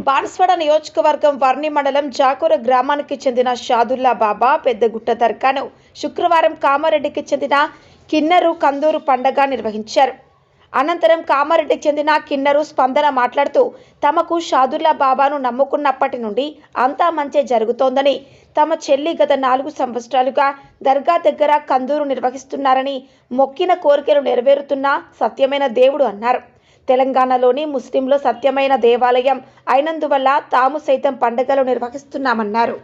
బాన్స్వాడ నియోజకవర్గం వర్ణి మండలం జాకూర గ్రామానికి చెందిన షాదుల్లా బాబా పెద్దగుట్ట దర్గాను శుక్రవారం కామారెడ్డికి చెందిన కిన్నెరు కందూరు పండగ నిర్వహించారు. అనంతరం కామారెడ్డికి చెందిన కిన్నెరు స్పందన మాట్లాడుతూ తమకు షాదుల్లా బాబాను నమ్ముకున్నప్పటి నుండి అంతా మంచే జరుగుతోందని, తమ చెల్లి గత 4 సంవత్సరాలుగా దర్గా దగ్గర కందూరు నిర్వహిస్తున్నారని, మొక్కిన కోరికలు నెరవేరుతున్న సత్యమైన దేవుడు అన్నారు. తెలంగాణలోని ముస్లింల సత్యమైన దేవాలయం అయినందువల్ల తాము సైతం పండుగలు నిర్వహిస్తున్నామన్నారు.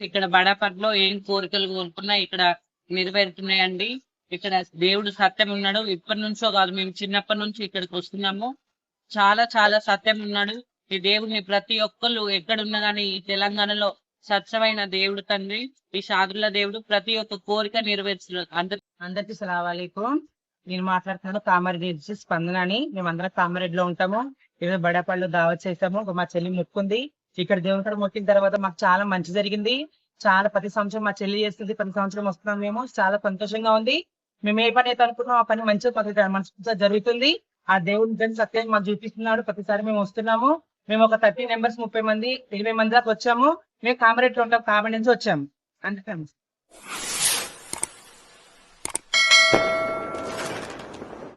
ఇక్కడ బడాపట్లో ఏం కోరికలు కోరుకున్నా ఇక్కడ నెరవేరుతున్నాయండి. ఇక్కడ దేవుడు సత్యం ఉన్నాడు. ఇప్పటి నుంచో కాదు, మేము చిన్నప్పటి నుంచి ఇక్కడికి వస్తున్నాము. చాలా చాలా సత్యం ఉన్నాడు. ఈ దేవుడిని ప్రతి ఒక్కళ్ళు ఎక్కడున్నా కానీ ఈ తెలంగాణలో సత్యమైన దేవుడు తండ్రి, ఈ షాదుల్లా దేవుడు ప్రతి ఒక్క కోరిక నెరవేర్చున్నాడు. అందరికి సలాం. నేను మాట్లాడుతున్నాను కామారెడ్డి నుంచి స్పందన అని. మేమందరం కామారెడ్డిలో ఉంటాము. ఈరోజు బడాపళ్ళు దావత్ చేసాము. మా చెల్లి మొక్కుంది. ఇక్కడ దేవుని కాడ మొక్కిన తర్వాత మాకు చాలా మంచి జరిగింది. చాలా ప్రతి సంవత్సరం మా చెల్లి చేస్తుంది, ప్రతి సంవత్సరం వస్తున్నాం. మేము చాలా సంతోషంగా ఉంది. మేము ఏ పని అయితే అనుకున్నాం ఆ పని మంచిగా మనసు జరుగుతుంది. ఆ దేవుని సత్యం మాకు చూపిస్తున్నాడు. ప్రతిసారి మేము వస్తున్నాము. మేము ఒక 30 మెంబర్స్ 30 మంది 20 మంది దాకా వచ్చాము. మేము కామారెడ్డిలో ఉంటాం. కామారెడ్డి నుంచి వచ్చాము. అంతే.